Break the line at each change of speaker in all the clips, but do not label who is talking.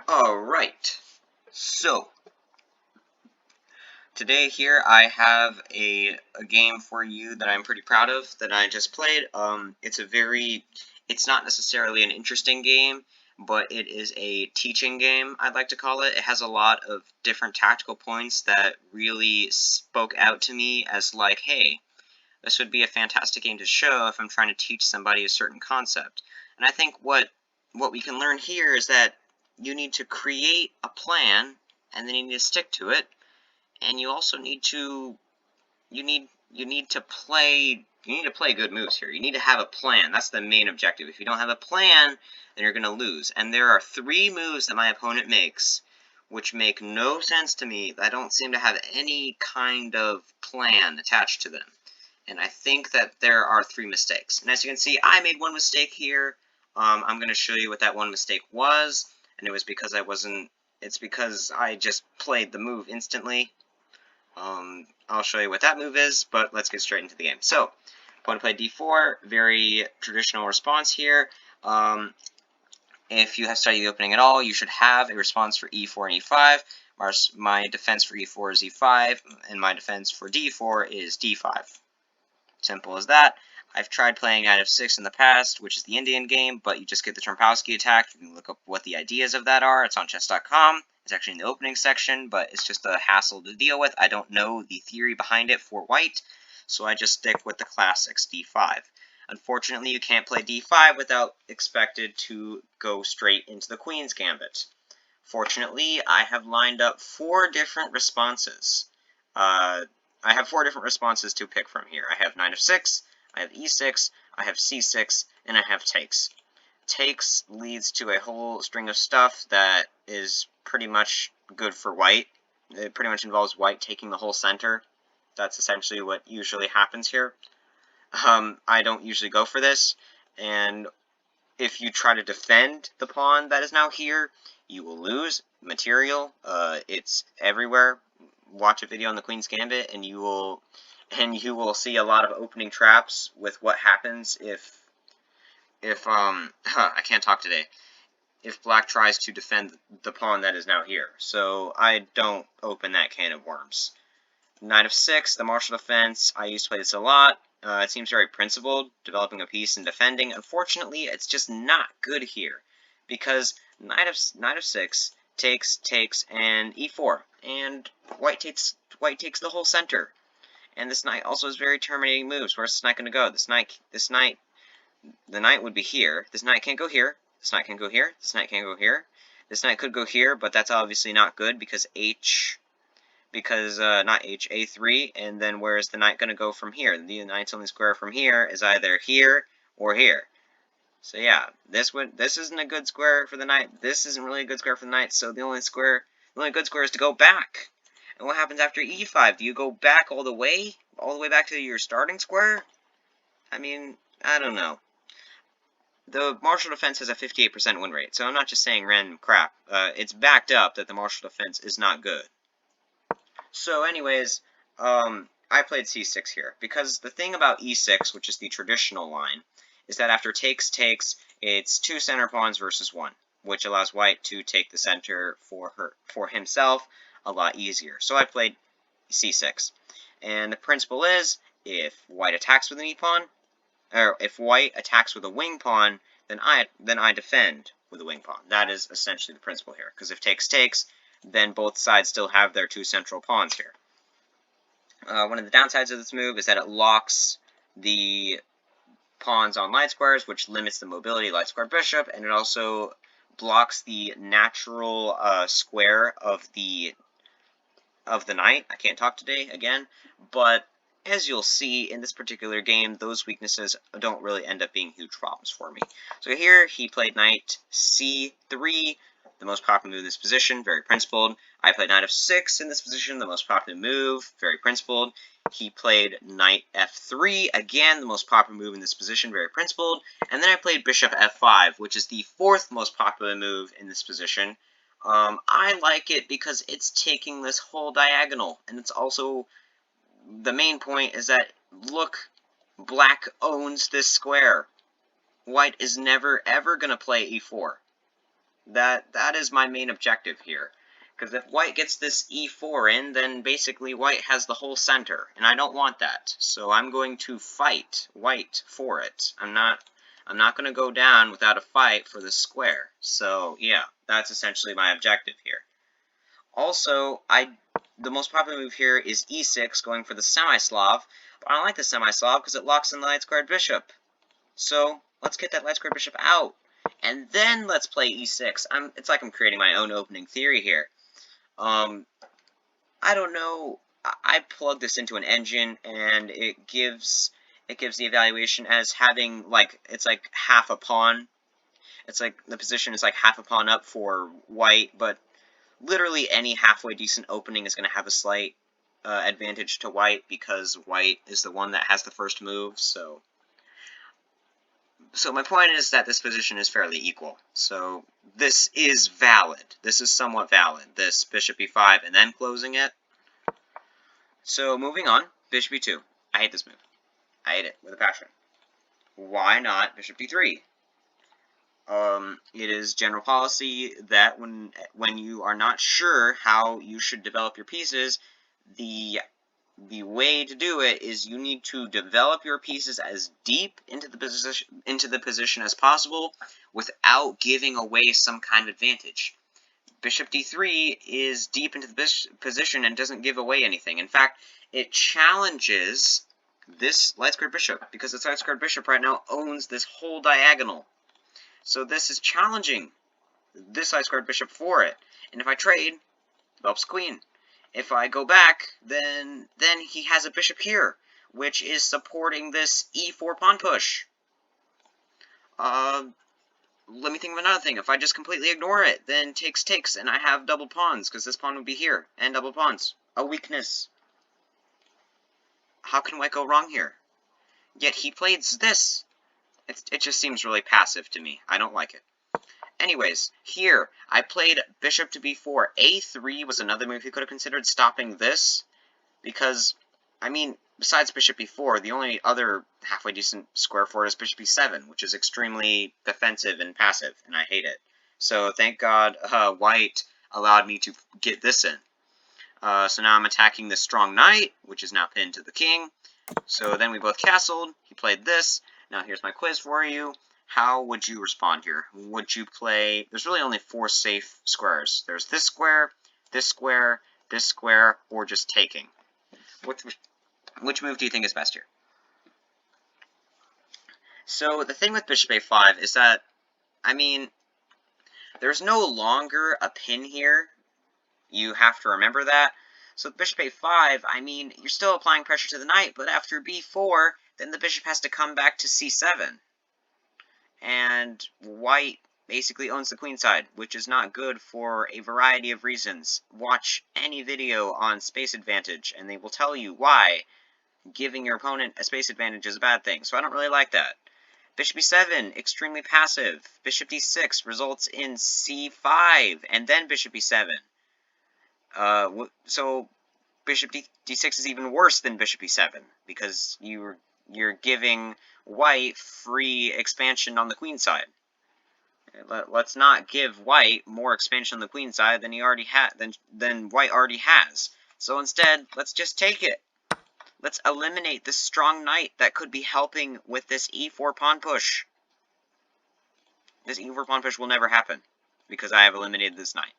Alright, so today here I have a game for you that I'm pretty proud of that I just played. It's not necessarily an interesting game, but it is a teaching game, I'd like to call it. It has a lot of different tactical points that really spoke out to me as like, hey, this would be a fantastic game to show if I'm trying to teach somebody a certain concept. And I think what we can learn here is that you need to create a plan, and then you need to stick to it, and you also need to play good moves here. You need to have a plan. That's the main objective. If you don't have a plan, then you're going to lose. And there are 3 moves that my opponent makes which make no sense to me. I don't seem to have any kind of plan attached to them. And I think that there are 3 mistakes. And as you can see, I made 1 mistake here. I'm going to show you what that 1 mistake was, and it was because it's because I just played the move instantly. I'll show you what that move is, but let's get straight into the game. So, opponent played d4, very traditional response here. If you have studied the opening at all, you should have a response for e4 and e5. My defense for e4 is e5, and my defense for d4 is d5. Simple as that. I've tried playing knight f6 in the past, which is the Indian game, but you just get the Trompowsky attack. You can look up what the ideas of that are. It's on chess.com. It's actually in the opening section, but it's just a hassle to deal with. I don't know the theory behind it for white, so I just stick with the classics, d5. Unfortunately, you can't play d5 without expected to go straight into the queen's gambit. Fortunately, I have lined up 4 different responses. I have 4 different responses to pick from here. I have knight f6, I have e6, I have c6, and I have takes. Takes leads to a whole string of stuff that is pretty much good for white. It pretty much involves white taking the whole center. That's essentially what usually happens here. I don't usually go for this, and if you try to defend the pawn that is now here, you will lose material. It's everywhere. Watch a video on the Queen's Gambit, and you will see a lot of opening traps with what happens if I can't talk today. If black tries to defend the pawn that is now here. So I don't open that can of worms. Knight f6, the martial defense. I used to play this a lot. It seems very principled, developing a piece and defending. Unfortunately, it's just not good here, because knight f6 takes, and e4, and white takes the whole center. And this knight also has very terminating moves. Where's this knight going to go? The knight would be here. This knight can't go here. This knight can't go here. This knight can't go here. This knight could go here, but that's obviously not good because not h, a3, and then where is the knight going to go from here? The knight's only square from here is either here or here. So yeah, this isn't a good square for the knight. This isn't really a good square for the knight, so the only good square is to go back. And what happens after e5? Do you go back all the way back to your starting square? I mean, I don't know. The martial defense has a 58% win rate, so I'm not just saying random crap. It's backed up that the martial defense is not good. So anyways, I played c6 here, because the thing about e6, which is the traditional line, is that after takes, it's 2 center pawns versus 1, which allows white to take the center for himself a lot easier. So I played c6. And the principle is, if white attacks with an e-pawn, or if white attacks with a wing pawn, then I defend with a wing pawn. That is essentially the principle here, because if takes, then both sides still have their 2 central pawns here. One of the downsides of this move is that it locks the pawns on light squares, which limits the mobility of light square bishop, and it also blocks the natural square of the knight. I can't talk today again, but as you'll see in this particular game, those weaknesses don't really end up being huge problems for me. So here he played knight c3, the most popular move in this position, very principled. I played knight f6 in this position, the most popular move, very principled. He played knight f3, again, the most popular move in this position, very principled. And then I played bishop f5, which is the 4th most popular move in this position. I like it because it's taking this whole diagonal, and it's also, the main point is that, look, black owns this square. White is never ever going to play e4. That is my main objective here. Because if white gets this e4 in, then basically white has the whole center, and I don't want that. So I'm going to fight white for it. I'm not going to go down without a fight for this square. So yeah, that's essentially my objective here. Also, the most popular move here is e6, going for the semi-Slav, but I don't like the semi-Slav because it locks in the light-squared bishop. So let's get that light-squared bishop out, and then let's play e6. It's like I'm creating my own opening theory here. I don't know. I plugged this into an engine, and it gives the evaluation as having it's like half a pawn. It's like the position is like half a pawn up for white, but literally any halfway decent opening is going to have a slight advantage to white because white is the one that has the first move. So my point is that this position is fairly equal. So this is valid. This is somewhat valid. This bishop e5 and then closing it. So moving on, bishop e2. I hate this move. I hate it with a passion. Why not bishop d3? It is general policy that when you are not sure how you should develop your pieces, the way to do it is you need to develop your pieces as deep into the position as possible without giving away some kind of advantage. Bishop d3 is deep into the position and doesn't give away anything. In fact, it challenges this light-squared bishop because this light-squared bishop right now owns this whole diagonal. So this is challenging this light-squared bishop for it. And if I trade, develops queen. If I go back, then he has a bishop here, which is supporting this e4 pawn push. Let me think of another thing. If I just completely ignore it, then takes, and I have double pawns, because this pawn would be here, and double pawns. A weakness. How can white go wrong here? Yet he plays this. It just seems really passive to me. I don't like it. Anyways, here, I played bishop to b4. a3 was another move he could have considered, stopping this, because, I mean, besides bishop e4, the only other halfway decent square for it is bishop e7, which is extremely defensive and passive, and I hate it. So thank God white allowed me to get this in. So now I'm attacking this strong knight, which is now pinned to the king. So then we both castled. He played this. Now here's my quiz for you. How would you respond here? Would you play... There's really only 4 safe squares. There's this square, this square, this square, or just taking. Which move do you think is best here? So the thing with bishop a5 is that, I mean, there's no longer a pin here. You have to remember that. So with bishop a5, I mean, you're still applying pressure to the knight, but after b4, then the bishop has to come back to c7. And white basically owns the queen side, which is not good for a variety of reasons. Watch any video on space advantage, and they will tell you why giving your opponent a space advantage is a bad thing. So I don't really like that. Bishop e7, extremely passive. Bishop d6 results in c5, and then bishop e7. So bishop d6 is even worse than bishop e7, because you're giving white free expansion on the queen side. Let's not give white more expansion on the queen side than he already than white already has. So instead, let's just take it. Let's eliminate this strong knight that could be helping with this e4 pawn push. This e4 pawn push will never happen because I have eliminated this knight.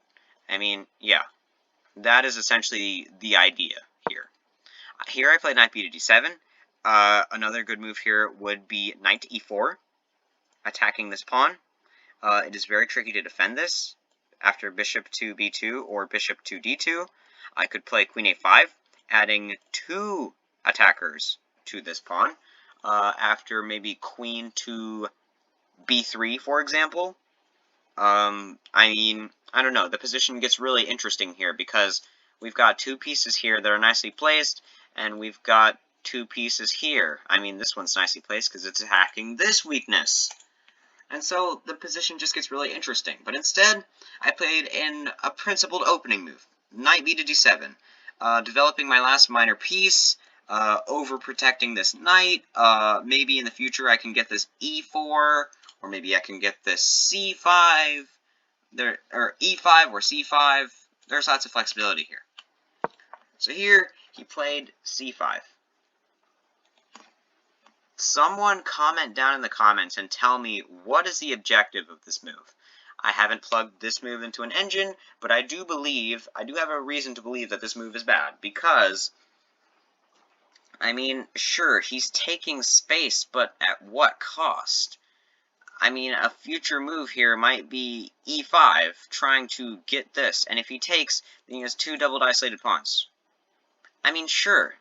I mean, yeah, that is essentially the idea here. Here I played knight b to d7. Another good move here would be knight to e4, attacking this pawn. It is very tricky to defend this. After bishop to b2 or bishop to d2, I could play queen a5, adding 2 attackers to this pawn. After maybe queen to b3, for example. I mean, I don't know. The position gets really interesting here because we've got 2 pieces here that are nicely placed, and we've got 2 pieces here. I mean, this one's nicely placed because it's attacking this weakness. And so the position just gets really interesting. But instead, I played in a principled opening move, knight b to d7, developing my last minor piece, overprotecting this knight. Maybe in the future I can get this e4, or maybe I can get this c5. or e5 or c5. There's lots of flexibility here. So here, he played c5. Someone comment down in the comments and tell me what is the objective of this move. I haven't plugged this move into an engine, but I do have a reason to believe that this move is bad, because, I mean, sure, he's taking space, but at what cost? I mean, a future move here might be e5, trying to get this, and if he takes, then he has 2 double isolated pawns. I mean, sure,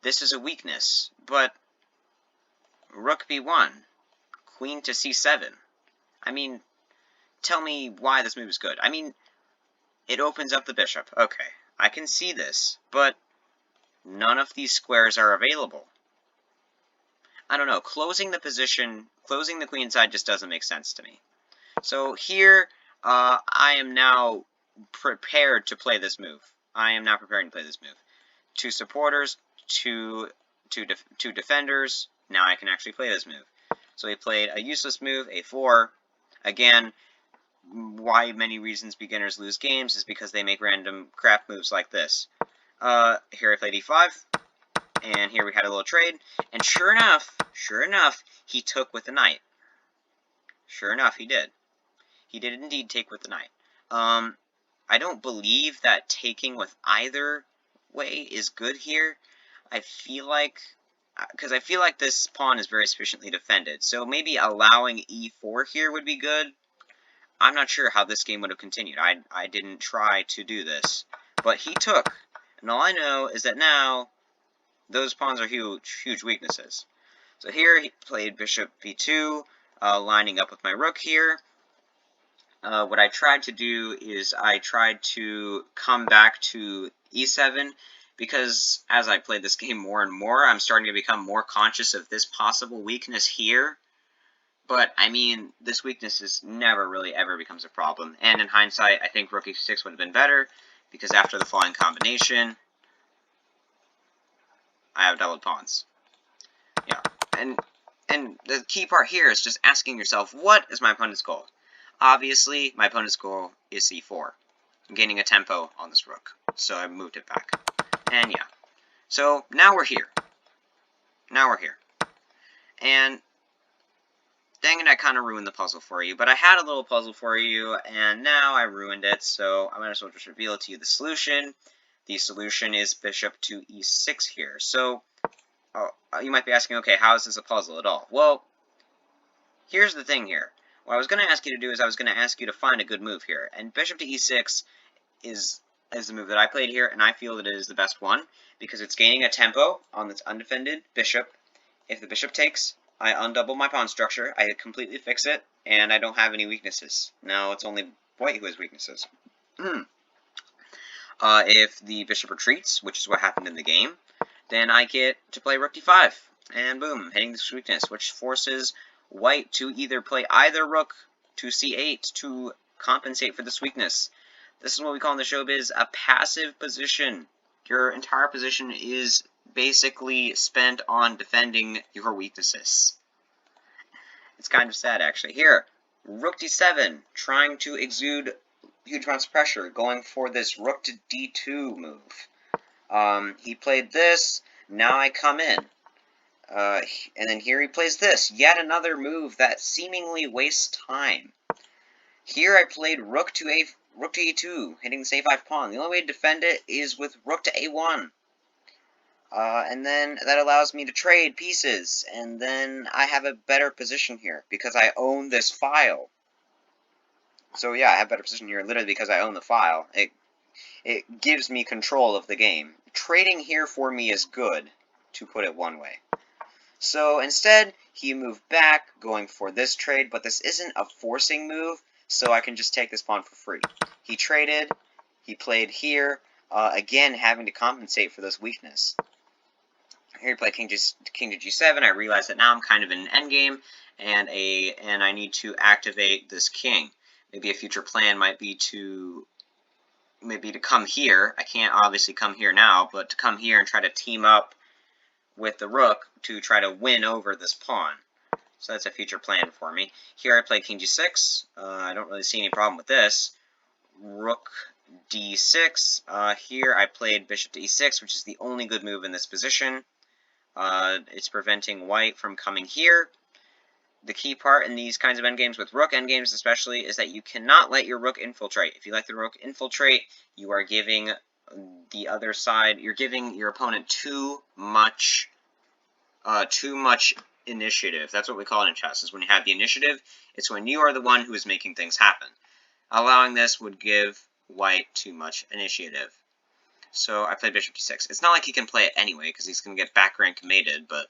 this is a weakness, but rook b1, queen to c7. I mean, tell me why this move is good. I mean, it opens up the bishop. Okay, I can see this, but none of these squares are available. I don't know, closing the queen side just doesn't make sense to me. So here, I am now prepared to play this move. I am now preparing to play this move. 2 supporters, two defenders. Now I can actually play this move. So he played a useless move, a4. Again, why many reasons beginners lose games is because they make random crap moves like this. Here I played e5, and here we had a little trade, and sure enough, he took with the knight. Sure enough, he did. He did indeed take with the knight. I don't believe that taking with either way is good here. I feel like this pawn is very sufficiently defended, so maybe allowing e4 here would be good. I'm not sure how this game would have continued. I didn't try to do this, but he took, and all I know is that now those pawns are huge weaknesses. So here he played bishop b2, lining up with my rook here. What I tried to do is I tried to come back to e7, because as I played this game more and more, I'm starting to become more conscious of this possible weakness here. But, I mean, this weakness is never really ever becomes a problem. And in hindsight, I think rook e6 would have been better, because after the falling combination, I have doubled pawns. Yeah, and the key part here is just asking yourself, what is my opponent's goal? Obviously, my opponent's goal is c4. I'm gaining a tempo on this rook, so I moved it back. And yeah, so now we're here. And dang it, I kind of ruined the puzzle for you, but I had a little puzzle for you, and now I ruined it, so I might as well just reveal to you the solution. The solution is bishop to e6 here. So, you might be asking, okay, how is this a puzzle at all? Well, here's the thing here. What I was going to ask you to do is I was going to ask you to find a good move here, and bishop to e6 is the move that I played here, and I feel that it is the best one, because it's gaining a tempo on this undefended bishop. If the bishop takes, I undouble my pawn structure, I completely fix it, and I don't have any weaknesses. Now it's only white who has weaknesses. If the bishop retreats, which is what happened in the game, then I get to play rook d5, and boom, hitting this weakness, which forces white to either play either rook to c8 to compensate for this weakness. This is what we call in the showbiz a passive position. Your entire position is basically spent on defending your weaknesses. It's kind of sad, actually. Here, rook d7, trying to exude huge amounts of pressure, going for this rook to d2 move. He played this, now I come in. And then here he plays this, yet another move that seemingly wastes time. Here I played rook to e2, hitting this a5 pawn. The only way to defend it is with rook to a1. And then that allows me to trade pieces, and then I have a better position here, because I own this file. So yeah, I have a better position here, literally because I own the file. It gives me control of the game. Trading here for me is good, to put it one way. So instead, he moved back, going for this trade, but this isn't a forcing move, so I can just take this pawn for free. He traded, he played here, again having to compensate for this weakness. Here he played king to g7. I realize that now I'm kind of in an endgame, and I need to activate this king. Maybe a future plan might be to come here. I can't obviously come here now, but to come here and try to team up with the rook to try to win over this pawn. So that's a future plan for me. Here I play king g6. I don't really see any problem with this. rook d6. Here I played bishop to e6, which is the only good move in this position. It's preventing white from coming here. The key part in these kinds of endgames, with rook endgames especially, is that you cannot let your rook infiltrate. If you let the rook infiltrate, you are giving the other side, you're giving your opponent too much initiative. That's what we call it in chess, is when you have the initiative, it's when you are the one who is making things happen. Allowing this would give white too much initiative. So I played bishop d6. It's not like he can play it anyway, because he's going to get back rank mated, but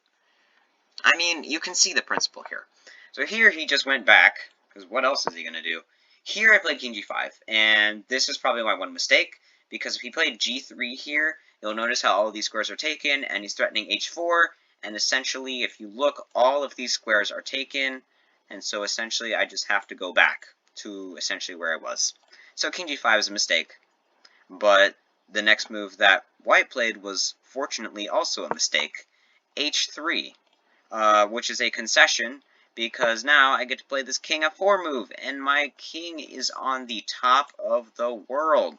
I mean, you can see the principle here. So here he just went back, because what else is he going to do? Here I played king g5, and this is probably my one mistake, because if he played g3 here, you'll notice how all of these squares are taken, and he's threatening h4, and essentially, if you look, all of these squares are taken, and so essentially I just have to go back to essentially where I was. So king g5 is a mistake, but the next move that white played was fortunately also a mistake, h3. Which is a concession, because now I get to play this king f4 move, and my king is on the top of the world.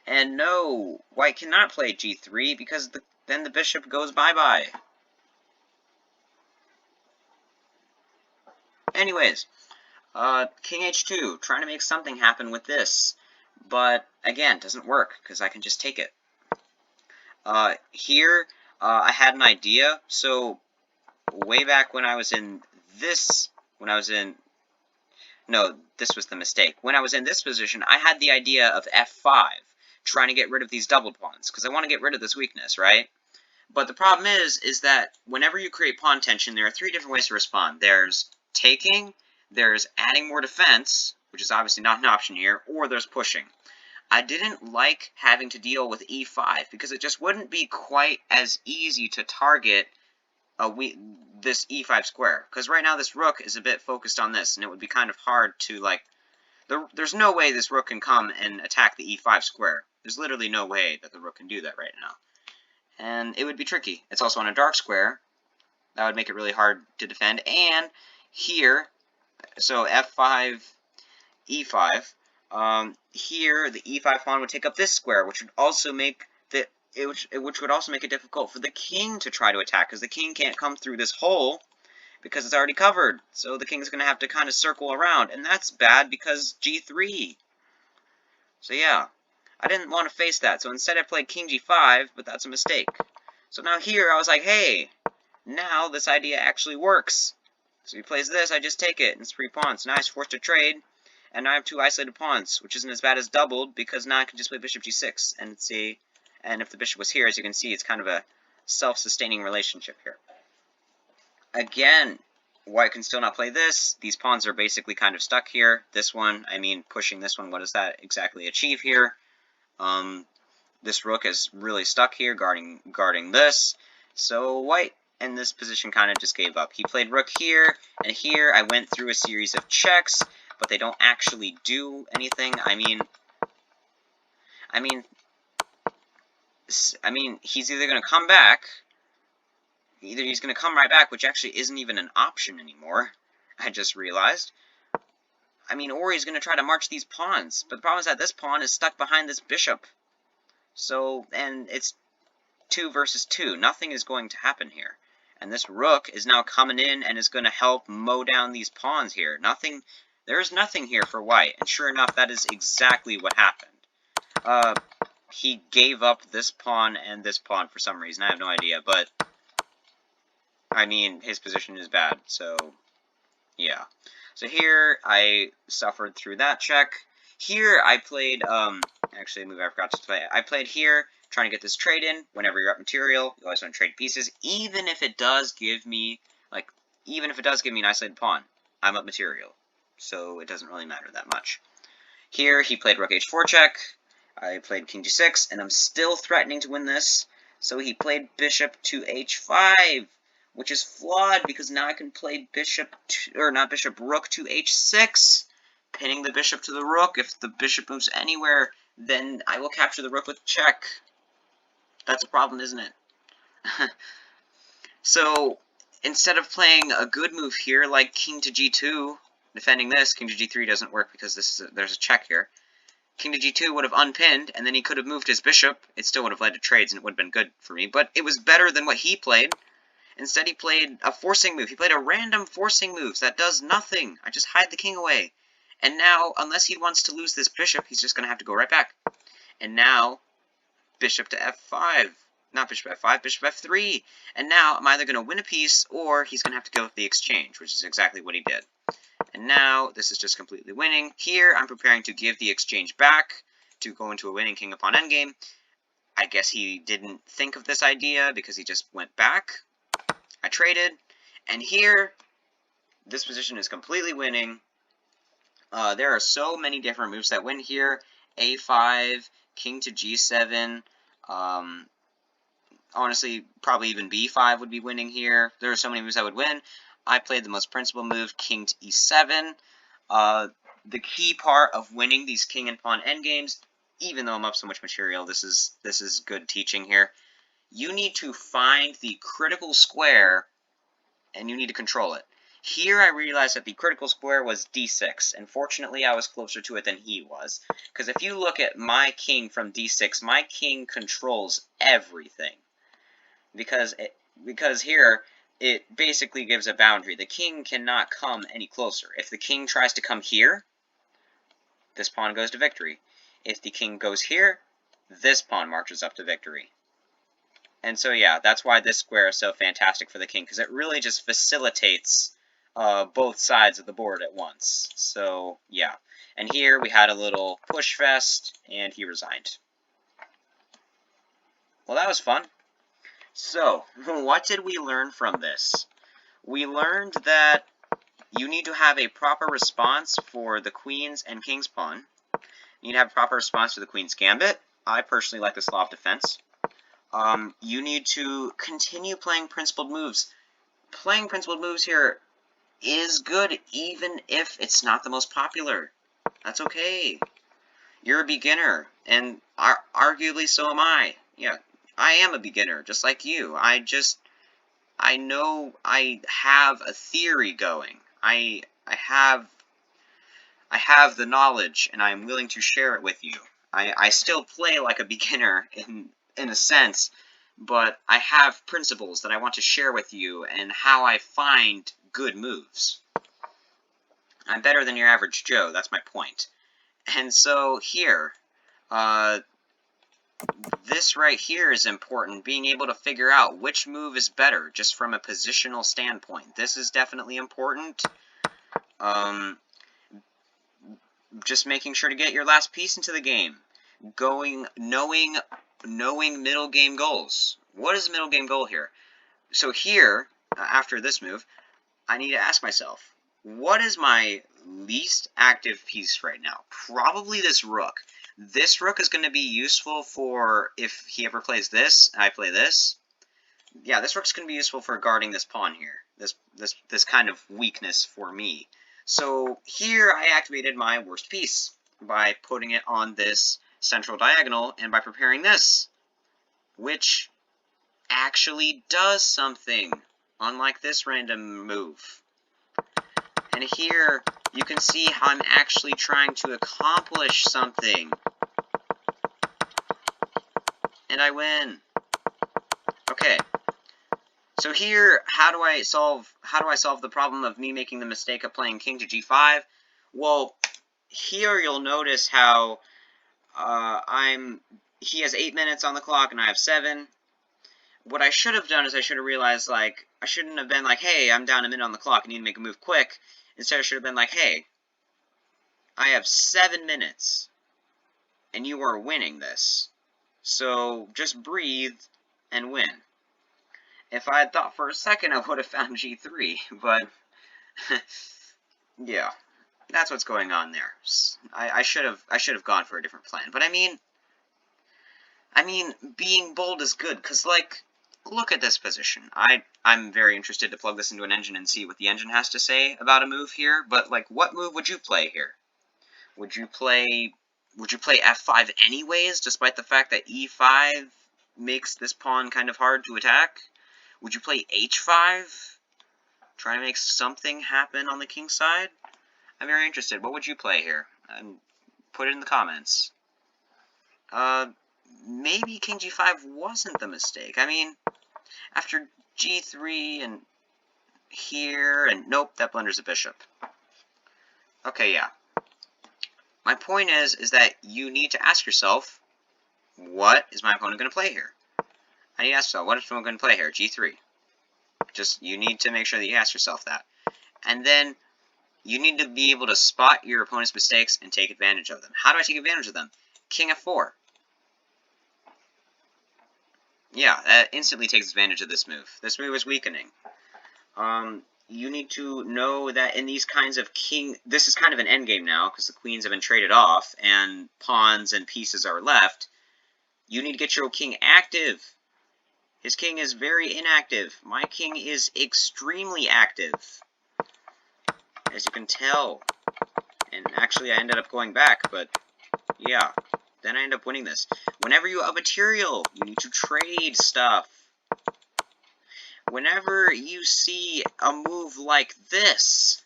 And no, white cannot play g3, because then the bishop goes bye-bye. Anyways, king h2, trying to make something happen with this, but again, doesn't work, because I can just take it. Here, I had an idea, so way back when I was in this, no, this was the mistake. When I was in this position, I had the idea of f5, trying to get rid of these doubled pawns, because I want to get rid of this weakness, right? But the problem is that whenever you create pawn tension, there are three different ways to respond. There's taking, there's adding more defense, which is obviously not an option here, or there's pushing. I didn't like having to deal with e5, because it just wouldn't be quite as easy to target this e5 square, because right now this rook is a bit focused on this, and it would be kind of hard to, like, there's no way this rook can come and attack the e5 square. There's literally no way that the rook can do that right now, and it would be tricky. It's also on a dark square. That would make it really hard to defend. And here, so f5, e5, here the e5 pawn would take up this square, which would also make which would also make it difficult for the king to try to attack, because the king can't come through this hole because it's already covered. So the king's going to have to kind of circle around, and that's bad because g3. So yeah, I didn't want to face that, so instead I played king g5, but that's a mistake. So now here I was like, hey, now this idea actually works. So he plays this, I just take it, and it's 3 pawns. Now he's forced to trade, and now I have 2 isolated pawns, which isn't as bad as doubled, because now I can just play bishop g6, and see. And if the bishop was here, as you can see, it's kind of a self-sustaining relationship here. Again, white can still not play this. These pawns are basically kind of stuck here. This one, I mean, pushing this one, what does that exactly achieve here? This rook is really stuck here, guarding this. So white in this position kind of just gave up. He played rook here, and here I went through a series of checks, but they don't actually do anything. I mean, he's either going to come back, he's going to come right back, which actually isn't even an option anymore, I just realized. I mean, or he's going to try to march these pawns, but the problem is that this pawn is stuck behind this bishop. So, and it's 2 versus 2. Nothing is going to happen here. And this rook is now coming in and is going to help mow down these pawns here. There's nothing here for white, and sure enough, that is exactly what happened. He gave up this pawn and this pawn for some reason. I have no idea, but I mean, his position is bad, so yeah. So here, I suffered through that check. Here, I played, actually, a move I forgot to play. I played here, trying to get this trade in. Whenever you're up material, you always want to trade pieces, even if it does give me, an isolated pawn. I'm up material, so it doesn't really matter that much. Here, he played rook h4 check. I played king g6, and I'm still threatening to win this. So he played bishop to h5, which is flawed because now I can play rook to h6, pinning the bishop to the rook. If the bishop moves anywhere, then I will capture the rook with check. That's a problem, isn't it? So instead of playing a good move here like king to g2, defending this, king to g3 doesn't work because there's a check here. king to g2 would have unpinned, and then he could have moved his bishop. It still would have led to trades, and it would have been good for me, but it was better than what he played. Instead, he played a forcing move. He played a random forcing move that does nothing. I just hide the king away. And now, unless he wants to lose this bishop, he's just going to have to go right back. And now, bishop to f5. Not bishop f5, bishop f3. And now, I'm either going to win a piece, or he's going to have to give up the exchange, which is exactly what he did. And now, this is just completely winning. Here, I'm preparing to give the exchange back to go into a winning king upon endgame. I guess he didn't think of this idea because he just went back. I traded. And here, this position is completely winning. There are so many different moves that win here. a5, king to g7. Honestly, probably even b5 would be winning here. There are so many moves that would win. I played the most principal move, king to e7. The key part of winning these king and pawn endgames, even though I'm up so much material, this is good teaching here. You need to find the critical square, and you need to control it. Here I realized that the critical square was d6, and fortunately I was closer to it than he was. Because if you look at my king from d6, my king controls everything. Because here, it basically gives a boundary. The king cannot come any closer. If the king tries to come here, this pawn goes to victory. If the king goes here, this pawn marches up to victory. And so yeah, that's why this square is so fantastic for the king, because it really just facilitates both sides of the board at once. So yeah, and here we had a little push fest, and he resigned. Well, that was fun. So, what did we learn from this? We learned that you need to have a proper response for the queen's and king's pawn. You need to have a proper response for the queen's gambit. I personally like the Slav defense. You need to continue playing principled moves. Playing principled moves here is good, even if it's not the most popular. That's okay. You're a beginner, and arguably so am I. Yeah, I am a beginner, just like you. I know I have a theory going. I have the knowledge, and I'm willing to share it with you. I still play like a beginner in a sense, but I have principles that I want to share with you and how I find good moves. I'm better than your average Joe, that's my point. And so here, this right here is important, being able to figure out which move is better, just from a positional standpoint. This is definitely important. Just making sure to get your last piece into the game. Knowing middle game goals. What is the middle game goal here? So here, after this move, I need to ask myself, what is my least active piece right now? Probably this rook. This rook is going to be useful for if he ever plays this, I play this. Yeah, this rook's going to be useful for guarding this pawn here. This kind of weakness for me. So here I activated my worst piece by putting it on this central diagonal and by preparing this, which actually does something, unlike this random move. And here you can see how I'm actually trying to accomplish something. And I win. Okay. So here, how do I solve the problem of me making the mistake of playing king to g5? Well, here you'll notice how he has 8 minutes on the clock and I have 7. What I should have done is I should have realized, like, I shouldn't have been like, hey, I'm down a minute on the clock, I need to make a move quick. Instead, I should have been like, hey, I have 7 minutes, and you are winning this. So just breathe and win. If I had thought for a second, I would have found g3, but yeah, that's what's going on there. I should have gone for a different plan. But I mean, being bold is good, because, like, look at this position. I'm very interested to plug this into an engine and see what the engine has to say about a move here, but, like, what move would you play here? Would you play f5 anyways, despite the fact that e5 makes this pawn kind of hard to attack? Would you play h5? Try to make something happen on the king side? I'm very interested. What would you play here? put it in the comments. Maybe king g5 wasn't the mistake. I mean, after g3 and here, and nope, that blunders the bishop. Okay, yeah. My point is that you need to ask yourself, what is my opponent going to play here? I need to ask yourself, what is my opponent going to play here? G3. You need to make sure that you ask yourself that. And then, you need to be able to spot your opponent's mistakes and take advantage of them. How do I take advantage of them? King f4. Yeah, that instantly takes advantage of this move. This move is weakening. You need to know that in these kinds of this is kind of an endgame now, because the queens have been traded off, and pawns and pieces are left. You need to get your king active. His king is very inactive. My king is extremely active, as you can tell. And actually, I ended up going back, but yeah. Then I end up winning this. Whenever you have material, you need to trade stuff. Whenever you see a move like this,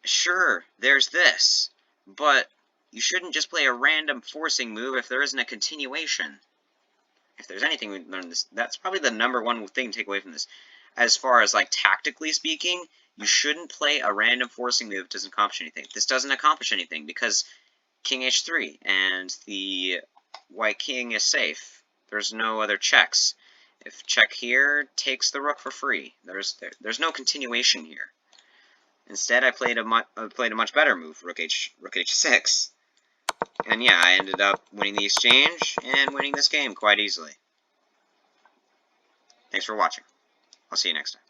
sure, there's this, but you shouldn't just play a random forcing move if there isn't a continuation. If there's anything we learn this, that's probably the #1 thing to take away from this. As far as, like, tactically speaking, you shouldn't play a random forcing move that doesn't accomplish anything. This doesn't accomplish anything because king h3, and the white king is safe. There's no other checks. If check here, takes the rook for free. There's no continuation here. Instead, I played a much better move, rook h6. And yeah, I ended up winning the exchange and winning this game quite easily. Thanks for watching. I'll see you next time.